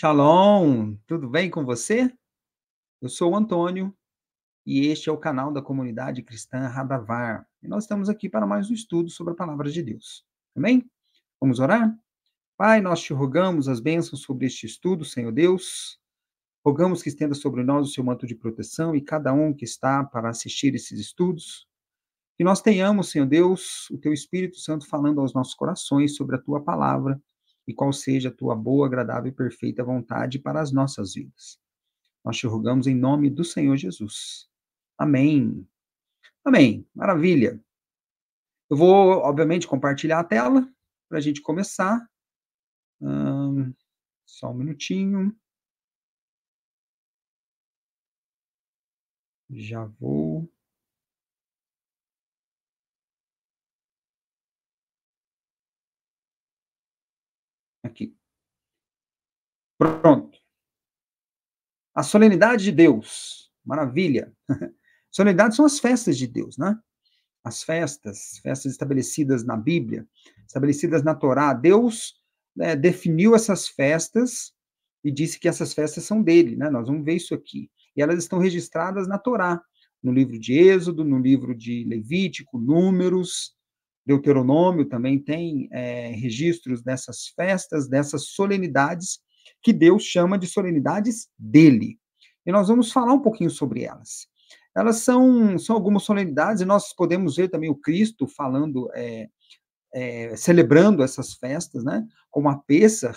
Shalom, tudo bem com você? Eu sou o Antônio e este é o canal da comunidade cristã Radavar. E nós estamos aqui para mais um estudo sobre a palavra de Deus. Amém? Vamos orar? Pai, nós te rogamos as bênçãos sobre este estudo, Senhor Deus. Rogamos que estenda sobre nós o seu manto de proteção e cada um que está para assistir esses estudos. Que nós tenhamos, Senhor Deus, o teu Espírito Santo falando aos nossos corações sobre a tua palavra e qual seja a tua boa, agradável e perfeita vontade para as nossas vidas. Nós te rogamos em nome do Senhor Jesus. Amém. Amém. Maravilha. Eu vou, obviamente, compartilhar a tela para a gente começar. Só um minutinho. Já vou. Aqui. Pronto. A solenidade de Deus. Maravilha. Solenidades são as festas de Deus, né? As festas estabelecidas na Bíblia, estabelecidas na Torá. Deus definiu essas festas e disse que essas festas são dele, né? Nós vamos ver isso aqui. E elas estão registradas na Torá, no livro de Êxodo, no livro de Levítico, Números, Deuteronômio também tem registros dessas festas, dessas solenidades, que Deus chama de solenidades dele. E nós vamos falar um pouquinho sobre elas. Elas são algumas solenidades, e nós podemos ver também o Cristo falando, celebrando essas festas, né? Como a Pêssar,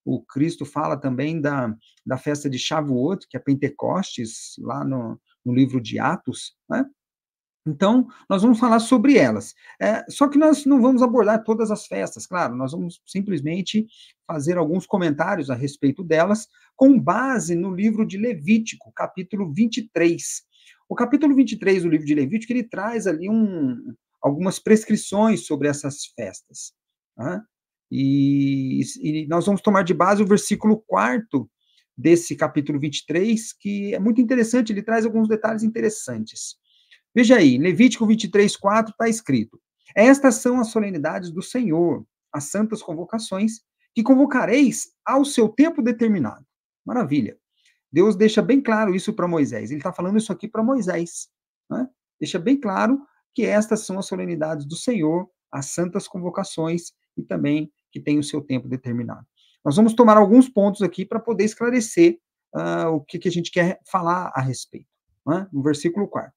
o Cristo fala também da festa de Shavuot, que é Pentecostes, lá no livro de Atos, né? Então, nós vamos falar sobre elas. Só que nós não vamos abordar todas as festas, claro, nós vamos simplesmente fazer alguns comentários a respeito delas, com base no livro de Levítico, capítulo 23. O capítulo 23 do livro de Levítico, ele traz ali algumas prescrições sobre essas festas. Né? E nós vamos tomar de base o versículo 4 desse capítulo 23, que é muito interessante, ele traz alguns detalhes interessantes. Veja aí, Levítico 23, 4 está escrito: estas são as solenidades do Senhor, as santas convocações, que convocareis ao seu tempo determinado. Maravilha. Deus deixa bem claro isso para Moisés. Ele está falando isso aqui para Moisés. Né? Deixa bem claro que estas são as solenidades do Senhor, as santas convocações, e também que tem o seu tempo determinado. Nós vamos tomar alguns pontos aqui para poder esclarecer o que a gente quer falar a respeito. Né? No versículo 4.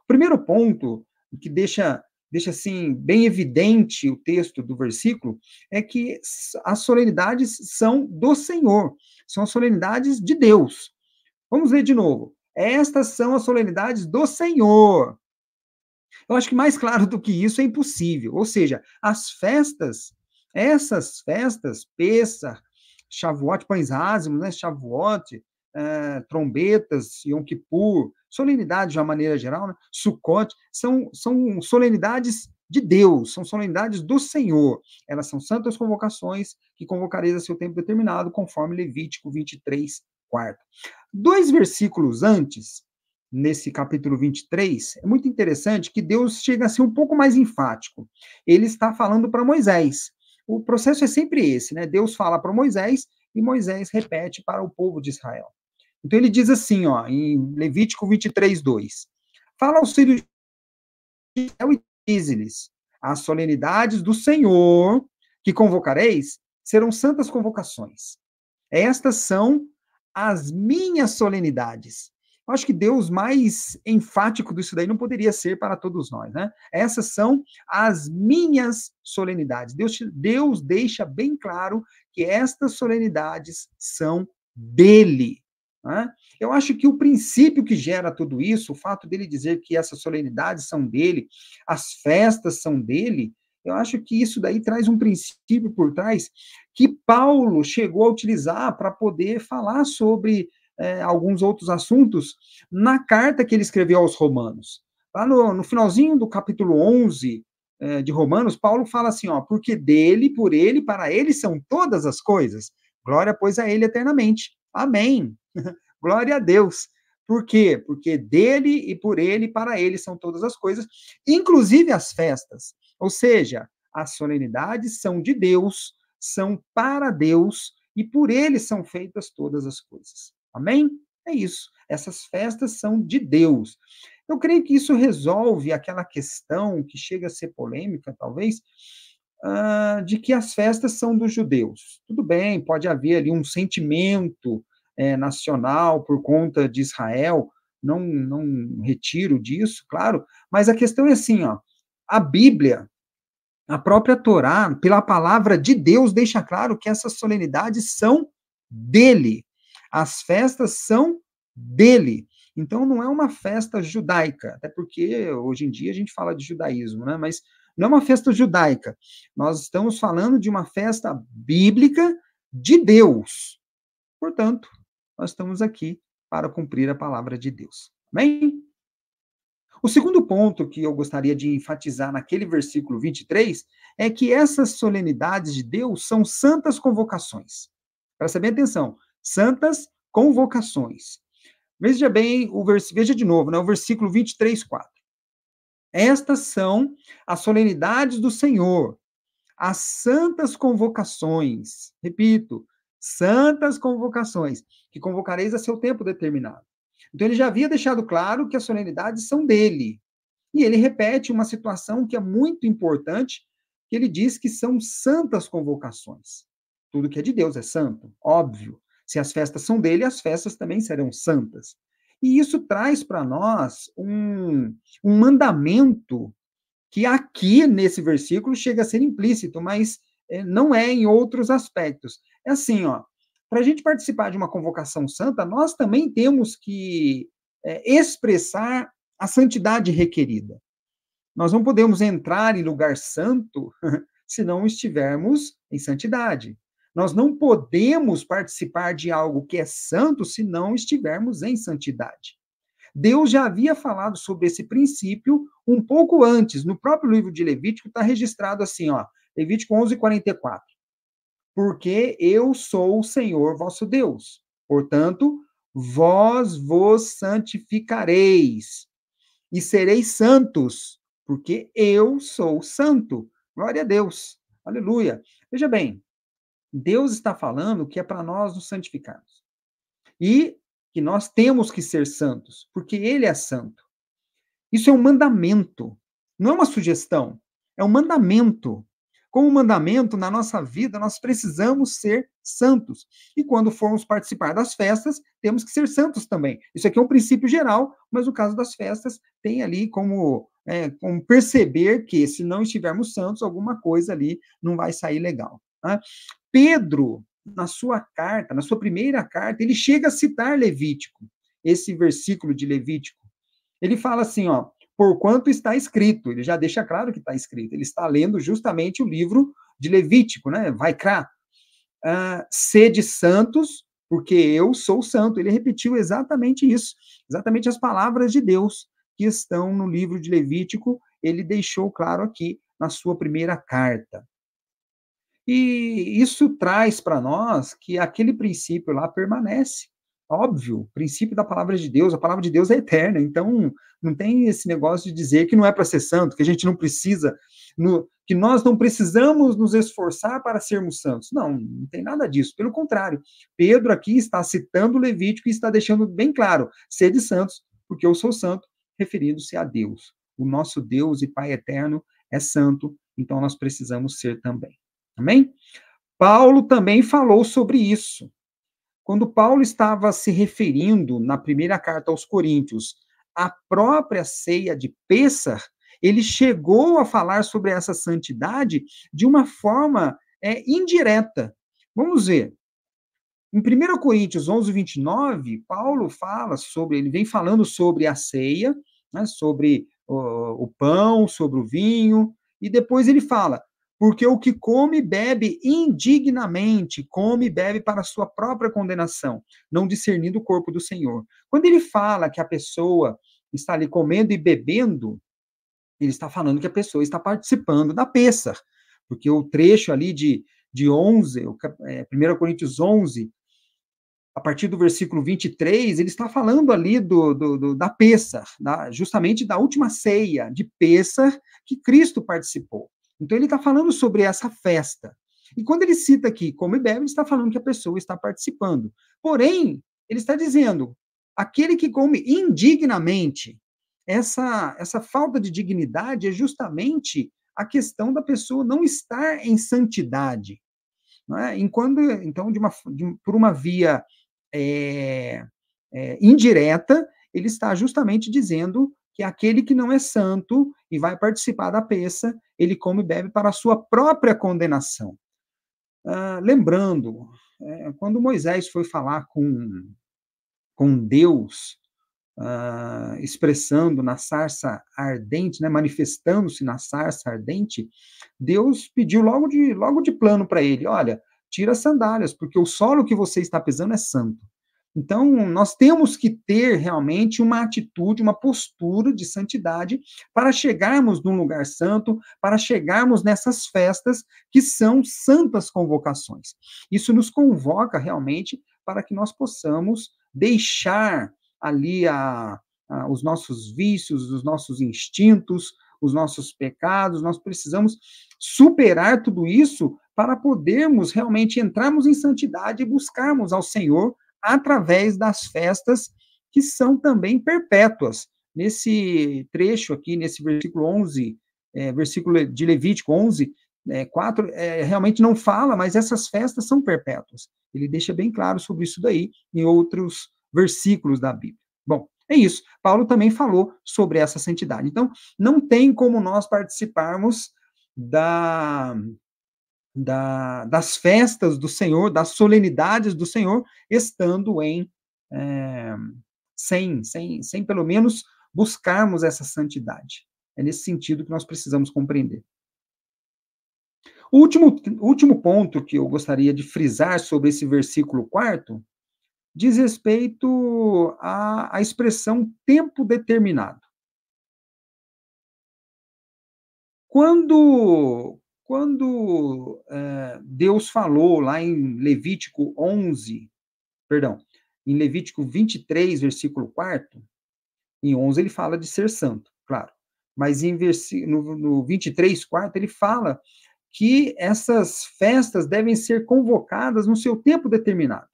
O primeiro ponto que deixa assim bem evidente o texto do versículo é que as solenidades são do Senhor, são as solenidades de Deus. Vamos ler de novo. Estas são as solenidades do Senhor. Eu acho que mais claro do que isso é impossível. Ou seja, as festas, essas festas, Pêssar, Shavuot, pães ázimos, né? Shavuot, trombetas, Yom Kippur, solenidades de uma maneira geral, né? Sukkot, são solenidades de Deus, são solenidades do Senhor. Elas são santas convocações que convocareis a seu tempo determinado, conforme Levítico 23, quarto. 2 versículos antes, nesse capítulo 23, é muito interessante que Deus chega a ser um pouco mais enfático. Ele está falando para Moisés. O processo é sempre esse, né? Deus fala para Moisés e Moisés repete para o povo de Israel. Então ele diz assim, ó, em Levítico 23, 2: fala aos filhos de Israel e dize-lhes: as solenidades do Senhor que convocareis serão santas convocações. Estas são as minhas solenidades. Eu acho que Deus mais enfático disso daí não poderia ser para todos nós, né? Essas são as minhas solenidades. Deus deixa bem claro que estas solenidades são dele. Né? Eu acho que o princípio que gera tudo isso, o fato dele dizer que essas solenidades são dele, as festas são dele, eu acho que isso daí traz um princípio por trás que Paulo chegou a utilizar para poder falar sobre alguns outros assuntos na carta que ele escreveu aos Romanos. Lá no finalzinho do capítulo 11 de Romanos, Paulo fala assim, ó, porque dele, por ele, para ele são todas as coisas. Glória, pois, a ele eternamente. Amém. Glória a Deus. Por quê? Porque dele e por ele, para ele são todas as coisas, inclusive as festas. Ou seja, as solenidades são de Deus, são para Deus, e por ele são feitas todas as coisas. Amém? É isso. Essas festas são de Deus. Eu creio que isso resolve aquela questão que chega a ser polêmica, talvez, de que as festas são dos judeus. Tudo bem, pode haver ali um sentimento nacional por conta de Israel, não retiro disso, claro, mas a questão é assim, ó, a Bíblia, a própria Torá, pela palavra de Deus, deixa claro que essas solenidades são dele. As festas são dele. Então, não é uma festa judaica, até porque hoje em dia a gente fala de judaísmo, né? Mas não é uma festa judaica. Nós estamos falando de uma festa bíblica de Deus. Portanto, nós estamos aqui para cumprir a palavra de Deus. Amém? O segundo ponto que eu gostaria de enfatizar naquele versículo 23 é que essas solenidades de Deus são santas convocações. Presta bem atenção, santas convocações. Veja bem, veja de novo, né, o versículo 23, 4. Estas são as solenidades do Senhor, as santas convocações. Repito, santas convocações, que convocareis a seu tempo determinado. Então, ele já havia deixado claro que as solenidades são dele. E ele repete uma situação que é muito importante, que ele diz que são santas convocações. Tudo que é de Deus é santo, óbvio. Se as festas são dele, as festas também serão santas. E isso traz para nós um mandamento que aqui, nesse versículo, chega a ser implícito, mas não é em outros aspectos. É assim, ó, para a gente participar de uma convocação santa, nós também temos que expressar a santidade requerida. Nós não podemos entrar em lugar santo se não estivermos em santidade. Nós não podemos participar de algo que é santo se não estivermos em santidade. Deus já havia falado sobre esse princípio um pouco antes. No próprio livro de Levítico está registrado assim, ó, Levítico 11:44. Porque eu sou o Senhor vosso Deus. Portanto, vós vos santificareis e sereis santos, porque eu sou santo. Glória a Deus. Aleluia. Veja bem, Deus está falando que é para nós nos santificarmos. E que nós temos que ser santos, porque ele é santo. Isso é um mandamento, não é uma sugestão, é um mandamento. Como mandamento, na nossa vida, nós precisamos ser santos. E quando formos participar das festas, temos que ser santos também. Isso aqui é um princípio geral, mas no caso das festas, tem ali como perceber que, se não estivermos santos, alguma coisa ali não vai sair legal. Né? Pedro, na sua carta, na sua primeira carta, ele chega a citar Levítico, esse versículo de Levítico. Ele fala assim, ó, porquanto está escrito, ele já deixa claro que está escrito, ele está lendo justamente o livro de Levítico, né? Vai cá, sede santos, porque eu sou santo. Ele repetiu exatamente isso, exatamente as palavras de Deus que estão no livro de Levítico, ele deixou claro aqui na sua primeira carta. E isso traz para nós que aquele princípio lá permanece. Óbvio, o princípio da palavra de Deus, a palavra de Deus é eterna, então não tem esse negócio de dizer que não é para ser santo, que a gente não precisa, que nós não precisamos nos esforçar para sermos santos. Não tem nada disso. Pelo contrário, Pedro aqui está citando o Levítico e está deixando bem claro, sede santos, porque eu sou santo, referindo-se a Deus. O nosso Deus e Pai eterno é santo, então nós precisamos ser também. Amém? Paulo também falou sobre isso. Quando Paulo estava se referindo, na primeira carta aos Coríntios, à própria ceia de Pêssar, ele chegou a falar sobre essa santidade de uma forma indireta. Vamos ver. Em 1 Coríntios 11:29, Paulo ele vem falando sobre a ceia, né, sobre o pão, sobre o vinho, e depois ele fala, porque o que come e bebe indignamente, come e bebe para a sua própria condenação, não discernindo o corpo do Senhor. Quando ele fala que a pessoa está ali comendo e bebendo, ele está falando que a pessoa está participando da Pêssar, porque o trecho ali de 1 Coríntios 11, a partir do versículo 23, ele está falando ali da Pêssar, justamente da última ceia de Pêssar que Cristo participou. Então, ele está falando sobre essa festa. E quando ele cita aqui come e bebe, ele está falando que a pessoa está participando. Porém, ele está dizendo, aquele que come indignamente, essa falta de dignidade é justamente a questão da pessoa não estar em santidade. Não é? Enquanto, então, por uma via é, indireta, ele está justamente dizendo que aquele que não é santo e vai participar da peça, ele come e bebe para a sua própria condenação. Lembrando, quando Moisés foi falar com Deus, expressando na sarça ardente, né, manifestando-se na sarça ardente, Deus pediu logo de plano para ele, olha, tira as sandálias, porque o solo que você está pisando é santo. Então, nós temos que ter realmente uma atitude, uma postura de santidade para chegarmos num lugar santo, para chegarmos nessas festas que são santas convocações. Isso nos convoca realmente para que nós possamos deixar ali os nossos vícios, os nossos instintos, os nossos pecados, nós precisamos superar tudo isso para podermos realmente entrarmos em santidade e buscarmos ao Senhor através das festas que são também perpétuas. Nesse trecho aqui, nesse versículo 11, versículo de Levítico 11, 4, realmente não fala, mas essas festas são perpétuas. Ele deixa bem claro sobre isso daí em outros versículos da Bíblia. Bom, é isso. Paulo também falou sobre essa santidade. Então, não tem como nós participarmos das festas do Senhor, das solenidades do Senhor, estando sem pelo menos buscarmos essa santidade. É nesse sentido que nós precisamos compreender. O último ponto que eu gostaria de frisar sobre esse versículo 4 diz respeito à expressão tempo determinado. Quando Deus falou lá em Levítico 11, perdão, em Levítico 23, versículo 4, em 11 ele fala de ser santo, claro, mas no 23, 4, ele fala que essas festas devem ser convocadas no seu tempo determinado.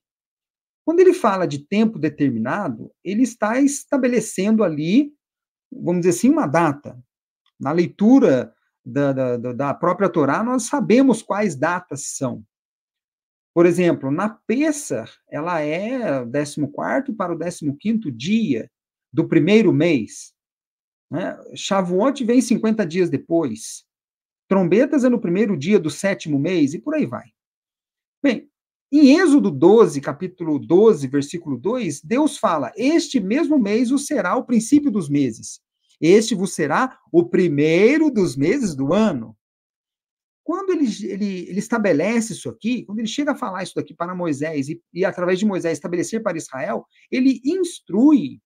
Quando ele fala de tempo determinado, ele está estabelecendo ali, vamos dizer assim, uma data. Na leitura da própria Torá, nós sabemos quais datas são. Por exemplo, na Pêssar, ela é o 14º para o 15º dia do primeiro mês. Né? Shavuot vem 50 dias depois. Trombetas é no primeiro dia do 7º mês, e por aí vai. Bem, em Êxodo 12, capítulo 12, versículo 2, Deus fala, este mesmo mês o será o princípio dos meses. Este vos será o primeiro dos meses do ano. Quando ele estabelece isso aqui, quando ele chega a falar isso daqui para Moisés e através de Moisés estabelecer para Israel, ele instrui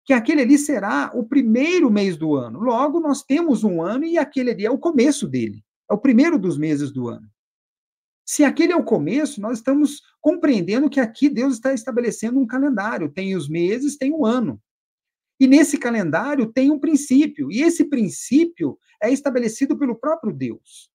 que aquele ali será o primeiro mês do ano. Logo, nós temos um ano e aquele ali é o começo dele, é o primeiro dos meses do ano. Se aquele é o começo, nós estamos compreendendo que aqui Deus está estabelecendo um calendário, tem os meses, tem o ano. E nesse calendário tem um princípio, e esse princípio é estabelecido pelo próprio Deus.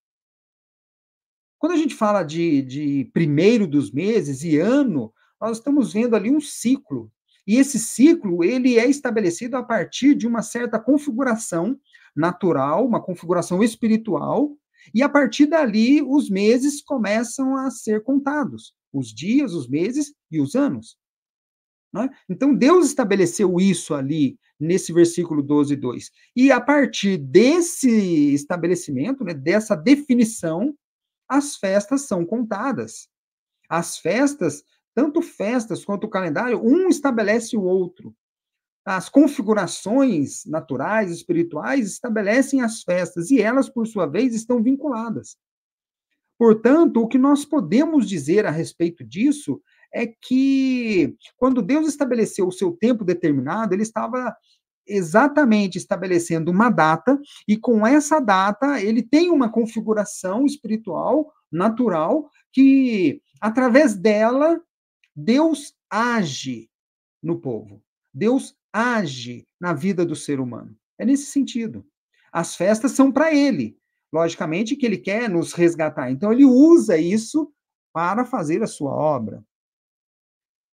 Quando a gente fala de primeiro dos meses e ano, nós estamos vendo ali um ciclo. E esse ciclo, ele é estabelecido a partir de uma certa configuração natural, uma configuração espiritual, e a partir dali os meses começam a ser contados. Os dias, os meses e os anos. Né? Então, Deus estabeleceu isso ali, nesse versículo 12, 2. E a partir desse estabelecimento, né, dessa definição, as festas são contadas. As festas, tanto festas quanto o calendário, um estabelece o outro. As configurações naturais, espirituais, estabelecem as festas, e elas, por sua vez, estão vinculadas. Portanto, o que nós podemos dizer a respeito disso é que, quando Deus estabeleceu o seu tempo determinado, ele estava exatamente estabelecendo uma data, e com essa data ele tem uma configuração espiritual, natural, que, através dela, Deus age no povo. Deus age na vida do ser humano. É nesse sentido. As festas são para ele, logicamente que ele quer nos resgatar. Então, ele usa isso para fazer a sua obra.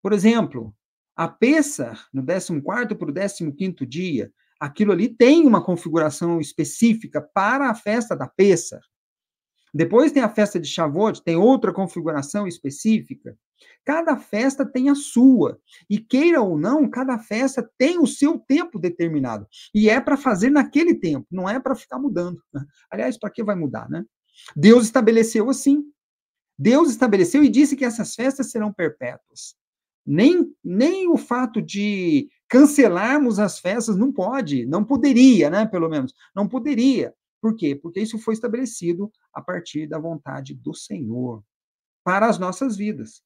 Por exemplo, a Pêssar, no 14º para o 15º dia, aquilo ali tem uma configuração específica para a festa da Pêssar. Depois tem a festa de Shavuot, tem outra configuração específica. Cada festa tem a sua. E queira ou não, cada festa tem o seu tempo determinado. E é para fazer naquele tempo, não é para ficar mudando. Aliás, para que vai mudar, né? Deus estabeleceu assim. Deus estabeleceu e disse que essas festas serão perpétuas. Nem o fato de cancelarmos as festas não pode, não poderia, né, pelo menos, não poderia. Por quê? Porque isso foi estabelecido a partir da vontade do Senhor para as nossas vidas.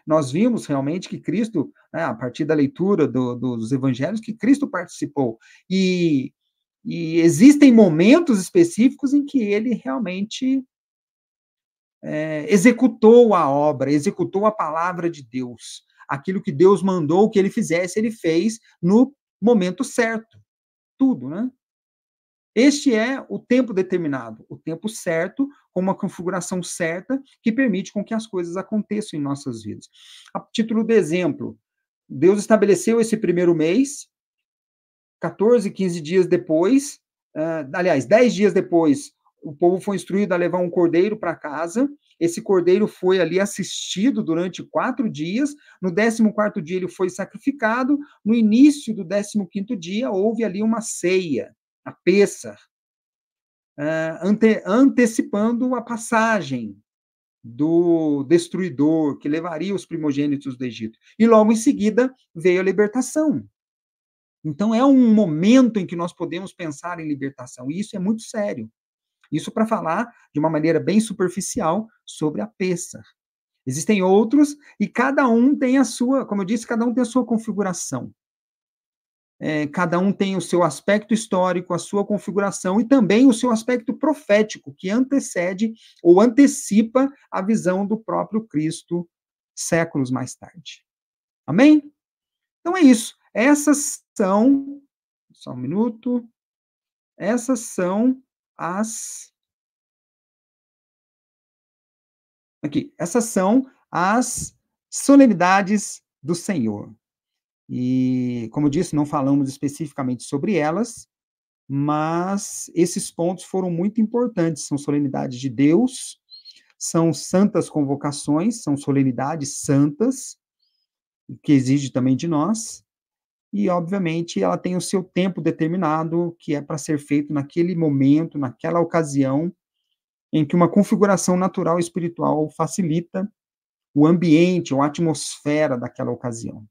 Nós vimos realmente que Cristo, né, a partir da leitura dos evangelhos, que Cristo participou. E existem momentos específicos em que ele realmente executou a obra, executou a palavra de Deus. Aquilo que Deus mandou que ele fizesse, ele fez no momento certo. Tudo, né? Este é o tempo determinado, o tempo certo, com uma configuração certa, que permite com que as coisas aconteçam em nossas vidas. A título de exemplo, Deus estabeleceu esse primeiro mês, 14, 15 dias depois, aliás, 10 dias depois, o povo foi instruído a levar um cordeiro para casa. Esse cordeiro foi ali assistido durante 4 dias. No 14º dia ele foi sacrificado. No início do 15º dia houve ali uma ceia, a Pêssar, antecipando a passagem do destruidor que levaria os primogênitos do Egito. E logo em seguida veio a libertação. Então é um momento em que nós podemos pensar em libertação, e isso é muito sério. Isso para falar de uma maneira bem superficial sobre a Pêssar. Existem outros, e cada um tem a sua, como eu disse, cada um tem a sua configuração. Cada um tem o seu aspecto histórico, a sua configuração, e também o seu aspecto profético, que antecede ou antecipa a visão do próprio Cristo séculos mais tarde. Amém? Então é isso. Essas são, só um minuto, essas são essas são as solenidades do Senhor. E, como eu disse, não falamos especificamente sobre elas, mas esses pontos foram muito importantes. São solenidades de Deus, são santas convocações, são solenidades santas, que exige também de nós, e, obviamente, ela tem o seu tempo determinado, que é para ser feito naquele momento, naquela ocasião, em que uma configuração natural e espiritual facilita o ambiente ou a atmosfera daquela ocasião.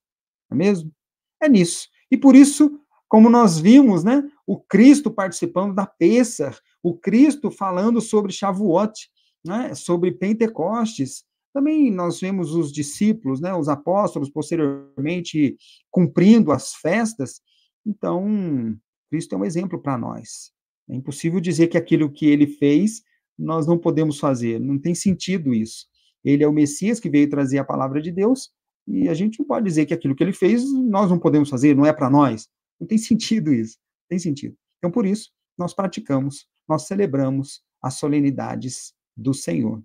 Não é mesmo? É nisso. E por isso, como nós vimos, né, o Cristo participando da Pêssar, o Cristo falando sobre Shavuot, né, sobre Pentecostes, também nós vemos os discípulos, né, os apóstolos, posteriormente, cumprindo as festas. Então, Cristo é um exemplo para nós. É impossível dizer que aquilo que ele fez, nós não podemos fazer. Não tem sentido isso. Ele é o Messias que veio trazer a palavra de Deus, e a gente não pode dizer que aquilo que ele fez, nós não podemos fazer, não é para nós. Não tem sentido isso. Não tem sentido. Então, por isso, nós praticamos, nós celebramos as solenidades do Senhor.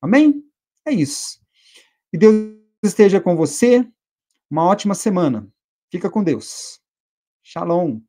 Amém? É isso. Que Deus esteja com você. Uma ótima semana. Fica com Deus. Shalom.